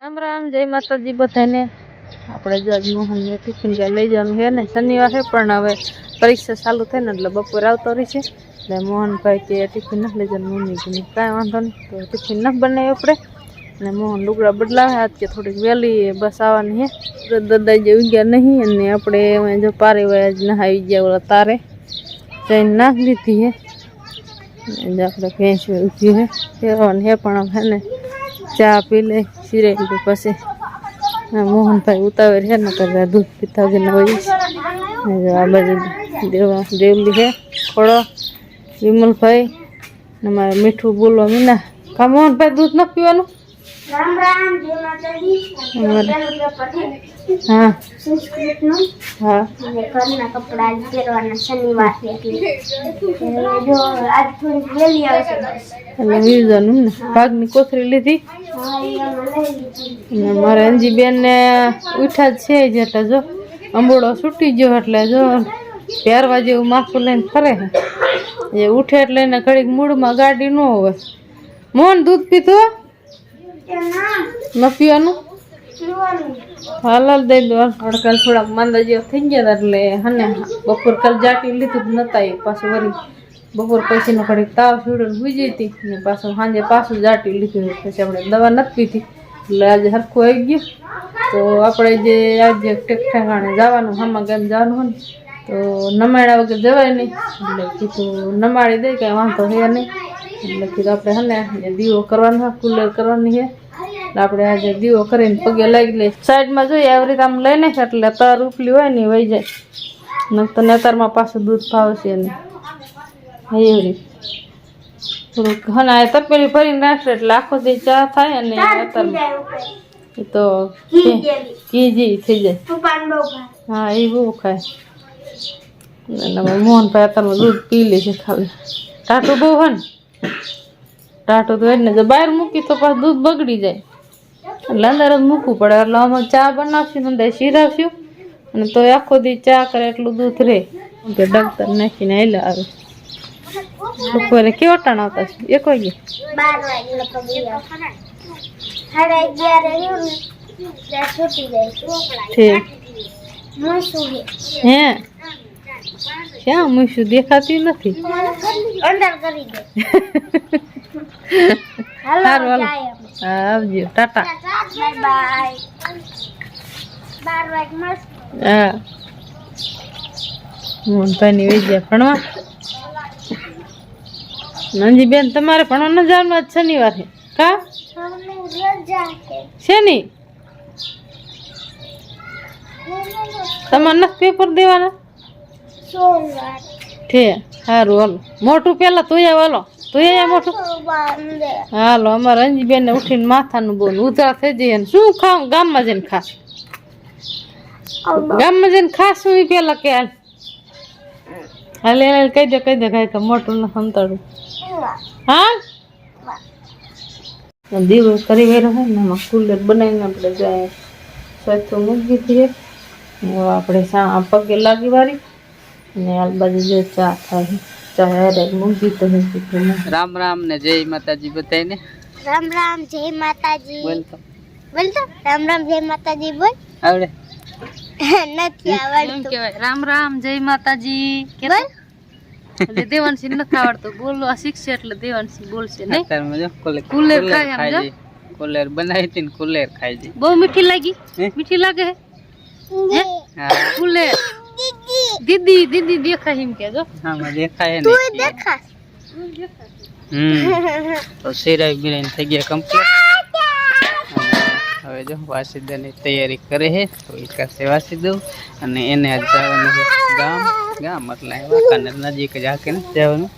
રામ રામ, જય માતાજી બધાને. આપણે જો આજ મોહનને ટિફિન લઈ જવાનું છે ને, શનિવાર છે પણ હવે પરીક્ષા ચાલુ થાય ને એટલે બપોર આવતો રહી છે. એટલે મોહનભાઈ કે ટિફિન નથી લઈ જવાનું. મમ્મી કીધું કાંઈ વાંધો નહીં, તો ટિફિન નથી બનાવી આપણે. અને મોહન લુગડા બદલાવે આજ કે થોડીક વહેલી બસ આવવાની છે. દાદા જે ઉગ્યા નહીં અને આપણે જો પારે હોય આજ નહાવી ગયા ઓલા તારે જઈને નાખી દીધી છે. આપણે ભેંસ ઉઠી છે ફેરવાની છે પણ હે ને ચા પી લે સિરેલી તો પછી મોહનભાઈ ઉતાવળ છે ને કરે દૂધ પીતા વગર હોય. આ બાજુ દેવલી છે ખોડો વિમલભાઈ ને મારે મીઠું બોલવા મીના. કા મોહનભાઈ દૂધ નથી પીવાનું? રામ રામ, જય માતાજી. હા સંસ્કૃતનું હા અને ઘરના કપડા પહેરવાના શનિવાર છે એટલે જો આજ થોડીક વહેલી આવશે બસ. એટલે વીરજાનું ને ભાગની કોથળી લીધી. હા, એ અમે લઈ લીધી. અને મારે અંજીબેન ને ઉઠા જ છે જ એટલે જો અંબોડો છૂટી ગયો એટલે જો પહેરવા જેવું માથું લઈને ફરે છે. એ ઉઠે એટલે એને ઘડીક મૂળમાં ગાડી ન હોય. મોહન દૂધ પીતું ન પીવાનું? હાલ દઈ દો. કાલ થોડાક માંદા જેવા થઈ ગયા એટલે હને બપોર કાલ જાટી લીધું જ નતા. એ પાછું વળી બપોર પછીનો ઘડીક તાવ છોડે સુઈ જઈ હતી ને પાછું સાંજે પાછું જાટી લીધું. પછી આપણે દવા નથી પીધી એટલે આજે હરખું આવી ગયું. તો આપણે જે આજે ઠેકાણે જવાનું હામાં ગામ જવાનું હોય ને તો નમાડ્યા વગર જવાય નહીં. એટલે કીધું નમાડી દઈ કાંઈ વાંધો છે નહીં. એટલે કીધું આપણે હને દીવો કરવાનો કુલર કરવાની છે. આપણે આજે દીવો કરીને પગે લાગી લઈ. સાઈડમાં જોઈએ આવી રીતે આમ લઈ નાખે એટલે તાર ઉપલી હોય ને વહી જાય. ન તો નેતારમાં પાછું દૂધ ભાવશે ને એવી રીતે થોડુંક હના તપેલી ભરીને રાખશે એટલે આખો દી ચા થાય. અને અત્યારમાં એ તો ઘી જેવી થઈ જાય. હા એ બહુ ખાય. અને મોહનભાઈ અત્યારમાં દૂધ પી લે છે ખાલી. ટાટું બહુ હોય ને ટાટું તો એટલે જો બહાર મૂકી તો પાછું દૂધ બગડી જાય એટલે અંદર જ મૂકવું પડે. એટલે અમે ચા બનાવશું અંદર શીરાવશું અને તો આખો દી ચા કરે એટલું દૂધ રહે કે ડગતર નાખીને હેલા આવે. બપોરે કેવો ટાણ આવતા છે? 1 વાગે 12 વાગે લગભગ સાડા 11 રહ્યું ને ત્યાં છૂટી જાય. ઠીક મૂસું હે ક્યાં મૂસું દેખાતી નથી. અંદર કરી દે. સારું હાલો હાલો જાય અમે. હા આવજો ટાટા. Bye bye. 12 વાગે મળશે. હા મોહનભાઈની વિદ્યા ભણવા. નંજી બેન તમારે ભણવાનું જવાનું આજ શનિવાર છે કા? અમને રજા છે. શેની તમારે નથી પેપર દેવાના? સોમવાર. ઠે સારું હાલો. મોટું પેલા તું હાલો તું અહીંયા મોટું હાલો. અમારે અંજીબેન ને ઉઠીને માથાનું બોન ઉધરા થઈ જાય ને શું ખાવ ગામમાં જઈને ખાસ ગામમાં જઈને ખાસ શું એ પેલા કે હાલ એને કહી દે કાંઈ કે મોટું ન સમતાડું. હા દીવો કરી વેરો હોય ને એમાં કુલર બનાવીને આપણે જાય સ્વચ્છ મૂકી દઈએ. આપણે પગે લાગી વાળી ને હાલ બાજુ જો ચા થાય. ચા હેરે મૂકી તો રામ રામ ને જય માતાજી બધાને. રામ રામ જય માતાજી. બોલતો બોલતો રામ રામ જય માતાજી બોલ. આવડે નથી આવડતું. કેવાય રામ રામ જય માતાજી કે એટલે દેવાંશી નથી આવડતું બોલવા શીખશે એટલે દેવાંશી બોલશે નહીં. કુલેર ખાય આમ જો કુલેર બનાવી હતી ને કુલેર ખાઈ જી. બહુ મીઠી લાગી? મીઠી લાગે હે? હા કુલેર દીદી દીદી દેખાય એમ કે જો. હા માં દેખાય ને તું દેખા. તો સિરાઈ બિરાઈ થઈ ગયા કમ્પ્લીટ. હવે જો વાસીદાની તૈયારી કરે છે તો એ કરશે વાસીદો અને એને આજ જવાનું છે ગામ. ગામ એટલે વાંકાનેર નજીક જ આકે જવાનું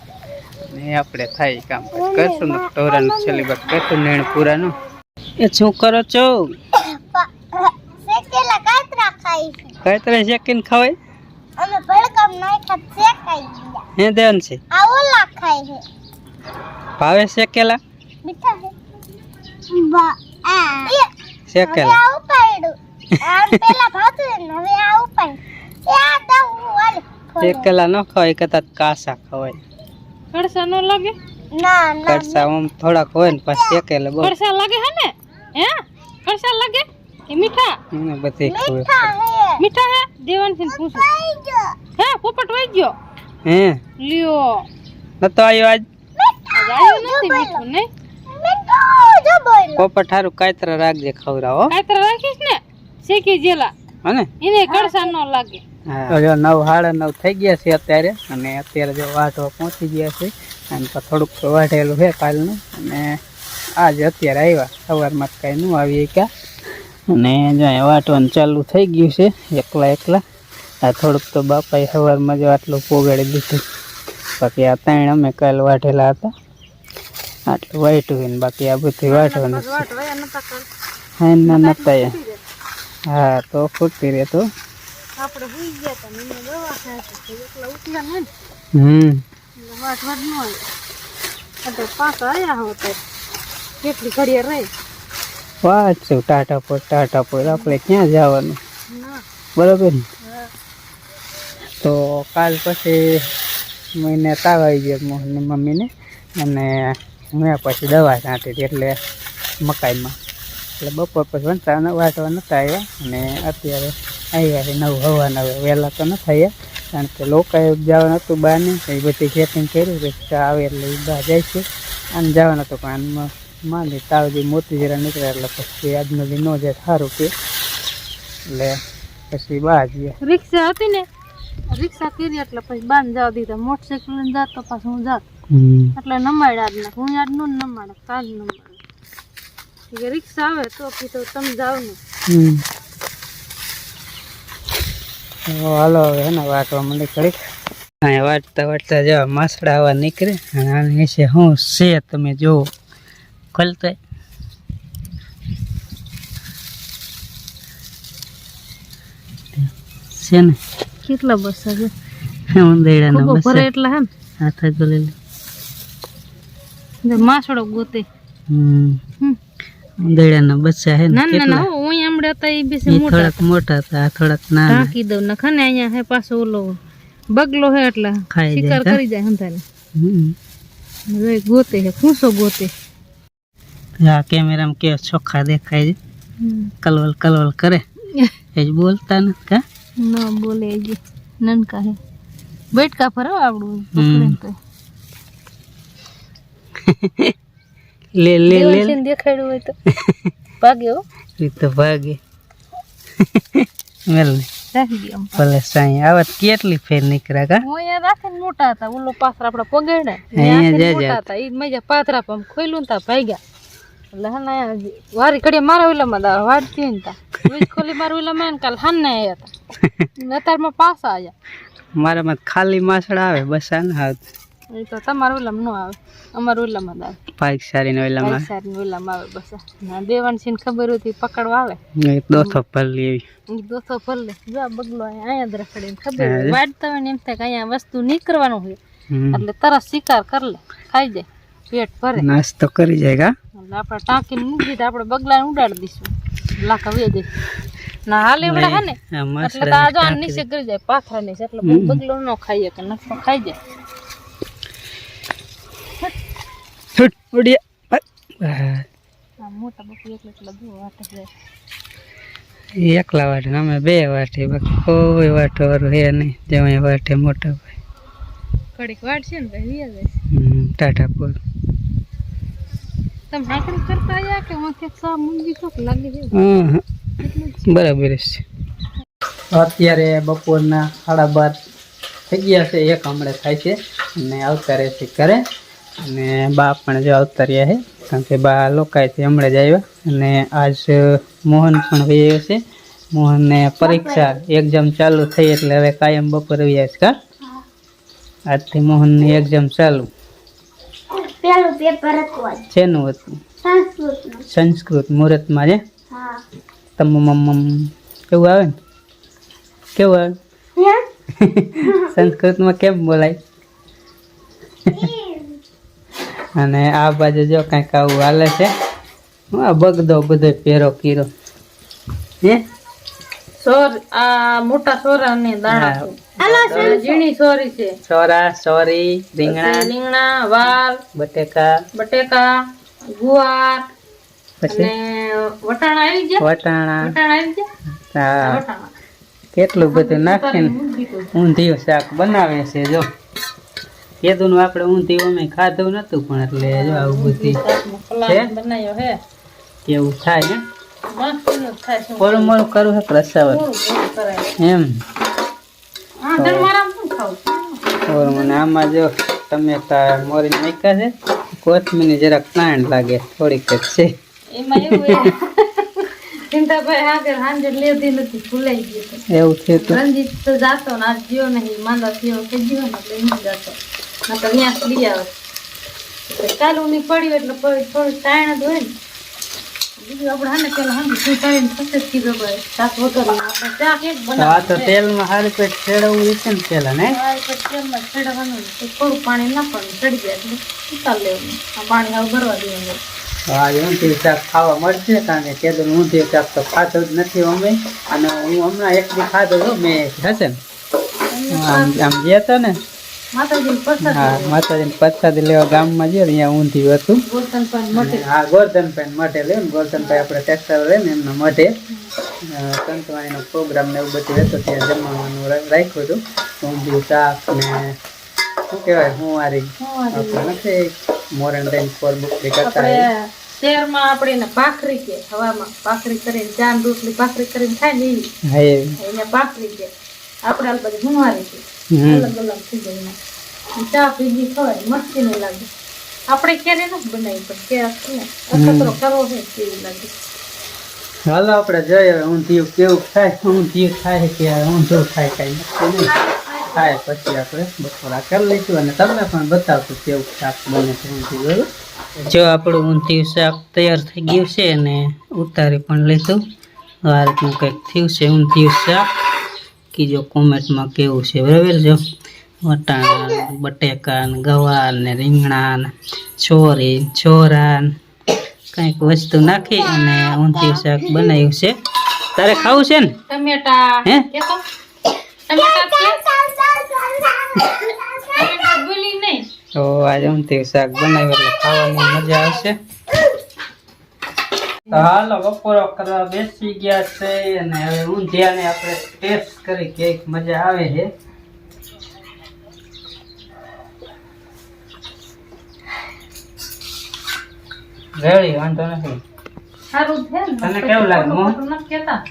અને આપણે થાય કામ કરશું ને ટોરાનું છેલ્લી બાદ કરશું નેણ પૂરાનું. એ શું કરો છો? સેકેલા કાતરા ખાઈ છે. કાતરા શેકીને ખવાય? અમે ભડકમ નાખ્યા શેકાઈ ગયા. હે દેન છે આ ઓલા ખાય છે. ભાવે શેકેલા? મીઠા છે. બા આ શેકેલા આ ઉપાડ્યું. આમ પેલા ભાતું ને હવે આ ઉપાડ. આ તો વાલ શેકેલા ન ખવાય કદાચ કાસા ખવાય. કડસા ન લાગે? ના ના કડસા આમ થોડાક હોય ને પછી શેકેલા બહુ કડસા લાગે હે ને? હે કડસા લાગે કે મીઠા મને બધી ખબર મીઠા હે દેવાનસિંહ પૂછો હે પોપટ વઈ ગયો હે લ્યો નતો આવ્યો આજ આયો નથી મીઠું નહીં પોપટ હારું કાતરા રાખજે ખવરાવો કાતરા રાખીશ ને શેકી જેલા હને એને કડસા ન લાગે હા જો 9:30 થઈ ગયા છે અત્યારે અને અત્યારે જો વાટવા પહોંચી ગયા છે અને થોડુંક વાટેલું છે કાલનું અને આજે અત્યારે આવ્યા સવારમાં કઈ ન આવી ક્યાં અને જો વાટવાનું ચાલુ થઈ ગયું છે એકલા આ થોડુંક તો બાપાએ સવારમાં જો આટલું પોગાડી દીધું બાકી આ ત્રણ અમે કાલ વાટેલા હતા આટલું વાટ્યું ને બાકી આ બધું વાટવાનું હા ના નતા હા તો ફૂટતી રહે તો આપણે ભૂઈ ગયા તા મને દવા ખાય એકલા ઉઠલા ને વાટ વાટ ન આવે એટલે પાછા આયા હોતે કેટલી ઘડીએ રહી વાંચું ટાટા પર આપણે ક્યાં જવાનું ના બરોબર ને તો કાલ પછી મને તાવ આવી ગયો મોહનની મમ્મીને અને મેં પછી દવા છાંટી એટલે મકાઈમાં એટલે બપોર પછી વાટવા નતા આવ્યા અને અત્યારે આવ્યા છે 9:15 વહેલા તો નથી આવ્યા કારણ કે લોકોએ જવાનું હતું બહારને એ બધી ખેતીંગ કર્યું રિક્ષા આવે એટલે એ બહાર જાય છે અને જવાનું હતું પણ આનમાં માંડી તાવ જે મોતી જરા નીકળે એટલે પછી આજનો દી ન જાય સારું કે એટલે પછી બહાર જઈએ રિક્ષા હતી ને રિક્ષા કરી એટલે પછી બાંધ જવા દીધા મોટરસાઇકલ લઈને જાત તો પાછું હું જાત એટલે નમાડ્યા જ ના હું આજ નો નમાડે કાલ નમાડે રિક્ષા આવે તો કીધું તમે જાવ ને હાલો હવે ને વાટવા માંડી કરી અહીંયા વાટતા જવા માસડા આવા નીકળે અને આને છે શું છે તમે જુઓ ખોલતા છે ને કેટલા બસ છે ઉંદેડાના બસ ભરે એટલા હે ને હાથ ગોલેલી માસડો ગોતે ઉંદેડાના બચ્ચા હે ને ના ના ના હું આમડે હતા એ બેસી મોટા થોડાક મોટા હતા આ થોડાક નાના ઢાંકી દઉં ને ખને અહીંયા હે પાછો ઓલો બગલો હે એટલે ખાઈ જાય શિકાર કરી જાય હંધાને ગોતે હે ફૂંસો ગોતે આ કેમેરામાં કે ચોખ્ખા દેખાય છે કલવલ કરે એ જ બોલતા ને કા ના બોલે જે નનકા હે બેટકા પર આવડું પકડે તો લે દેખાડ્યું હોય તો ભાગે હો એ તો ભાગે મેલ રાખી દે ભલે સાઈ આવત કેટલી ફેર નીકળ્યા કા હું અહીંયા રાખીને મોટા હતા ઓલો પાથરા આપડા પગડ્યા અહીંયા મોટા હતા એ મજા પાથરા પમ ખોઈલું તા ભાગ્યા એટલે હા વારી કડી મારા ઓલામાં દા વાડતી ને તા વીજ ખોલી મારા ઓલામાં ને કાલ હાને આયા હતા અત્યારમાં પાછા આયા મારામાં ખાલી માસડા આવે બસ આ ના આવત એ તો તમારા ઓલામાં ન આવે અમારા ઓલામાં આવે પાઈક સારીને ઓલામાં સારી ઓલામાં આવે બસ ના દેવાનસિંહ ખબર હતી પકડવા આવે એક દોથો ભરલી એવી દોસ્તો ભલે જા બગલો અહીંયા જ રખડીને ખબર વાડતા હોય ને એમ થાય કે અહીંયા વસ્તુ નીકળવાનું હોય એટલે તરત શિકાર કરી લે ખાઈ જાય પેટ ભરે નાસ્તો કરી જાય કા એટલે આપણે ટાંકીને મૂકી દીધા આપણે બગલાને ઉડાડી દઈશું લાખા વે દે ના હાલ એવડા હે ને એટલે તો આ જો આ નીચે કરી જાય પાથરા નીચે એટલે બગલો ન ખાઈએ કે નખો ખાઈ જાય છૂટ ઉડિયા આ મોટા બકરી એકલા દૂર વાટે જાય એકલા વાટે અમે બે વાટે બાકી કોઈ વાટવાળું હે નહીં જેવા વાટે મોટા ભાઈ કડીક વાટ છે ને ભાઈ વિયા જાય ટાટા પર તમે હાકડી કરતા આયા કે હું કે સા મૂંગી ચોક લાગે છે બરાબર છે અત્યારે બપોરના 12:30 થઈ ગયા છે એક હમણાં થાય છે અને આવતા રહે છે ઘરે અને બા પણ જો આવતા રહ્યા છે કારણ કે બા લોકાયથી હમણાં જ આવ્યા અને આજ મોહન પણ વહી છે મોહનને પરીક્ષા એક્ઝામ ચાલુ થઈ એટલે હવે કાયમ બપોર આવ્યા છે કા આજથી મોહનની એક્ઝામ ચાલુ પેલું પેપર હતું શેનું હતું સંસ્કૃત મુહૂર્તમાં છે તમામ કેવું આવે ને કેવું આવે સંસ્કૃતમાં કેમ બોલાય અને આ બાજુ જો કંઈક આવું હાલે છે બગદો બધો પેરો કીરો હે સોર આ મોટા સોરા ને દાણા ઝીણી સોરી છે સોરા સોરી રીંગણા રીંગણા વાલ બટેકા ગુવાર પછી વટાણા આવી ગયા. વટાણા વટાણા આવી ગયા. હા વટાણા કેટલું બધું નાખીને ઊંધિયું શાક બનાવે છે જો. કીધું નું આપણે ઊંધિયું અમે ખાધું નતું પણ એટલે જો આવું બધું છે બનાવ્યો હે. કેવું થાય હે મસ્તનું થાય છે. થોડું મોડું કરવું છે રસાવર થોડું કરાય. એમ. હા ધર્મારામ શું ખાવું? ઓર મને આમાં જો ટમેટા મોરીને નાખ્યા છે, કોથમીર જરાક કાંડ લાગે થોડીક જ છે. એમાં એવું હે. ચિંતાભાઈ આગળ હાંજે લેધી નથી, ભૂલાઈ ગયું. એવું થયું તો રંજીત તો જાતો ને આજ ગયો નહીં, માંદા થયો થઈ ગયો ને એટલે નહીં જાતો. નકર ત્યાં લઈ આવે. એટલે ચાલુ ની પડ્યું એટલે થોડું તાણ જ હોય ને. બીજું આપણે હાને પેલા હાંજે શું તાણીને પછી જ કીધું ભાઈ શાક વગર આપણે શાક એક આ તો બનાવવાનું છે. તેલમાં સારું પેટ છેડવવું છે ને પેલા ને. હા, એ પછી તેલમાં છેડવાનું ને થોડું પાણી નાખવાનું, ચડી જાય એટલે ઉતાર લેવાનું. આ પાણી હાવ ભરવા દેવાનું. આ ઊંધિયું શાક ખાવા મળશે કારણ કે કીધું ઊંધિયું શાક તો ખાધું જ નથી અમે, અને હું હમણાં એક દી ખાધો હતો મેં હશે ને આમ ગયા હતા ને. માતાજીને પ્રસાદ હા માતાજીને પ્રસાદ લેવા ગામમાં ગયા ત્યાં ઊંધિયું હતું. ગોતન પણ મટે. હા ગોરધનભાઈ મઠે લે ને, ગોરધનભાઈ આપણે ટેક્સટાઇલ લે ને એમના મઠે સંતવાણીનો પ્રોગ્રામ ને એવું બધું હતો ત્યાં જમવાનું રાખ્યું હતું. ઊંધિયું શાક ને શું કહેવાય હુંવારી આપણે નથી મોરણ દઈને ફોર બુકરી કરતા આપણે શહેરમાં આપણે એને ભાખરી કે હવામાં ભાખરી કરીને ચાન રોટલી ભાખરી કરીને ખાય ને એવી હા એ એને ભાખરી કે આપણે આ બધી હુંવારી છે. અલગ અલગ થઈ જાય એમાં. ચા પીધી ખવાય મસ્તી નહીં લાગે. આપણે ક્યારે નથી બનાવી પણ ક્યારે અખતરો કરવો છે કેવી લાગે. હાલો આપણે જોઈએ ઊંધિયું કેવું થાય. ઊંધિયું થાય કે ઊંધું થાય કઈ નક્કી નહીં થાય. પછી આપણે બપોરા કરી લઈશું અને તમને પણ બતાવશું કેવું શાક બને છે ઊંધિયું. જો આપણું ઊંધિયું શાક તૈયાર થઈ ગયું છે અને ઉતારી પણ લીધું. આ રીતનું કંઈક થયું છે ઊંધિયું શાક. કીજો કોમેન્ટમાં કેવું છે બરાબર. જો વટાણા બટેકા ને ગવાર ને રીંગણા ને છોરી છોરા કંઈક વસ્તુ નાખી અને ઊંધિયું શાક બનાવ્યું છે. તારે ખાવું છે ને? ટમેટા હે? કેતો ટમેટા બોલી નહીં. તો આજે ઊંધિયું શાક બનાવ્યું એટલે ખાવાની મજા આવશે. તો હાલો બપોરો કરવા બેસી ગયા છે અને હવે ઊંધિયાને આપણે ટેસ્ટ કરી કેક મજા આવે છે. રેડી વાંધો નથી. સારું છે ને? તને કેવું લાગે મોહન? ખોટું નથી કહેતા.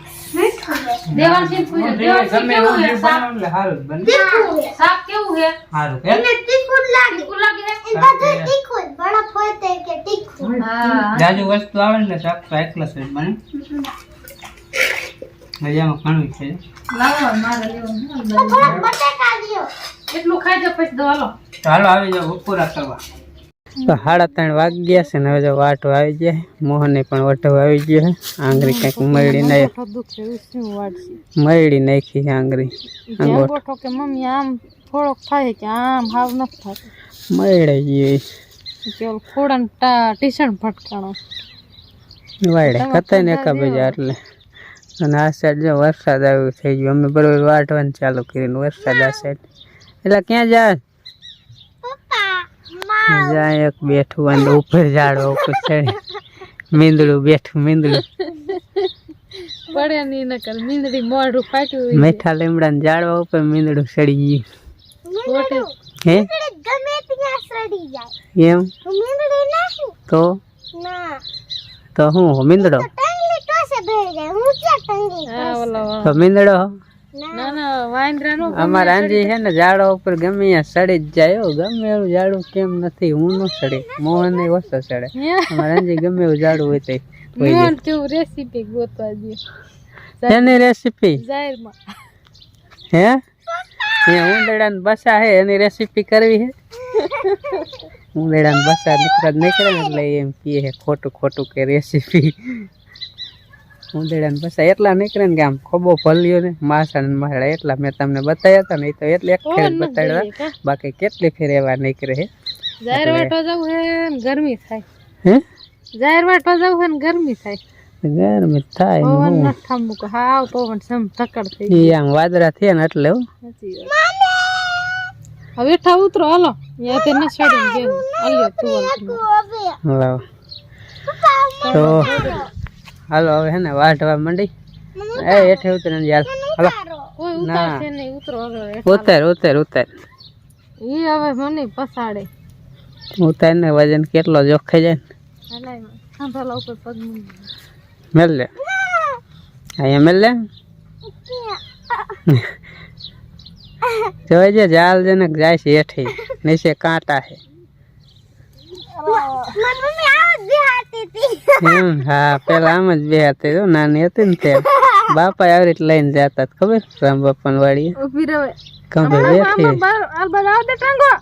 દેવાંશી પૂછે, દેવાંશી ગમે કેવું હે શાક? ઊંધિયું બનાવો એટલે સારું જ બને. શાક કેવું હે? સારું કે તીખું લાગે. તીખું લાગે હે? તીખું બરફ હોય તો કે તીખું. હા. જાજુ વસ્તુ આવે ને શાક તો એકલા જ બને. મજામાં ઘણું છે. લાવો મારે લેવું છે. થોડા બટેકા દ્યો. એટલું ખાઈ જાઓ પછી દો હાલો. તો હાલો આવી જાઓ બપોરા કરવા. તો 3:30 વાગી ગયા છે ને હવે જો વાટો આવી ગયા. મોહને પણ વટો આવી ગયો છે. આંગળી કંઈક મળી નાખી આંગળી. અંગોઠો કે મમ્મી આમ થોડોક થાય કે આમ હાવ નથી થતું. મળી ગઈ કેવલ ફોડન ટીશન ફટકાણો. વાયડે કતાઈ ને એકા બીજા એટલે. અને આ સાઈડ જો વરસાદ આવ્યો થઈ ગયો. અમે બરોબર વાટવાનું ચાલુ કરીને વરસાદ આ સાઈડ. એટલે ક્યાં જાય? જાય એક બેઠું અને ઉપર ઝાડવા ઉપર ચડે મીંદડું બેઠું મીંદડું પડે નહીં નકર મીંદડી મોઢું ફાટ્યું. મીઠા લીમડા ઝાડવા ઉપર મીંદડું ચડી ગયું. હે ગમે ત્યાં સડી જાય. એમ મીંદડી નાખી તો ના તો હું મીંદડો ટંગલી ટોસે ભરી જાય. હું ક્યાં ટંગલી હા ઓલા તો મીંદડો ના ના વાંદરા નો અમારા આંજી છે ને ઝાડવા ઉપર ગમે ત્યાં સડી જ જાય હો. ગમે એવું ઝાડું કેમ નથી હું ન સડે. મોહન ઓછો સડે. અમારા આંજી ગમે એવું ઝાડું હોય તો મોહન કેવું રેસીપી ગોતવા દે. એની રેસીપી જાહેરમાં હે ઉંદરડા ને બસા હે એની રેસીપી કરવી હે. ઉંદરડા ને બસા નીકળે ને એટલે એમ કહે ખોટું ખોટું કે રેસીપી. ઉંદરડા ને બસા એટલા નીકળે ને કે આમ ખોબો ભલ્યો ને માસા ને માસડા એટલા મેં તમને બતાવ્યા હતા ને એ તો એટલે એક ફેર બતાવ્યા. બાકી કેટલી ફેર એવા નીકળે હે. જાહેર વાટવા જવું હે ને ગરમી થાય. હે જાહેર વાટવા જવું હે ને ગરમી થાય. ગરમી થાય ને પવન હું નથી થાંભું કે હાવ પવન સમ ધકડ થઈ ઈ આમ વાદળા થયા ને એટલે હો. હવે ઠા ઉતરો હાલો. યાતે ન છડીને ગેમ આલ્યો તું લાવ પપ્પા તો હાલો હવે હે ને વાઢવા માંડી. એ હેઠે ઉતરે ને યાર, હાલો કોઈ ના. ઉતારશે નહીં, ઉતરો હવે. ઉતાર ઉતાર ઉતાર ઈ હવે મને પસાડે. ઉતાર ને વજન કેટલો જોખાઈ જાય ને. હલાય સાંભળા ઉપર પગ મૂકી. મેલ લે અહીંયા મેલ લે જોઈ જે જાલ જનક જાય છે હેઠે નીચે કાંટા છે મમ્મી આ બેહાતી હતી. એમ હા પેલા આમ જ બેહાતી જો નાની હતી ને તે બાપા આવી રીતે લઈને જતા ખબર રામ બાપા વાડી ઊભી રહે. ખબર બેઠી આ બનાવ દે ટાંગો.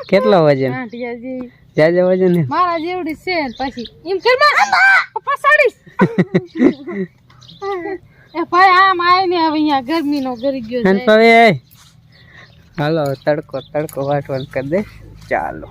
કેટલો વજન આંટિયાજી જાજે વજન હે? મારા જેવડી છે ને પછી એમ કર પસાડીશ. એ ભાઈ આમ આય ને હવે અહીંયા ગરમીનો ગરી ગયો અને છે. હવે હાલો તડકો તડકો વાટવાનું કરી દે ચાલો.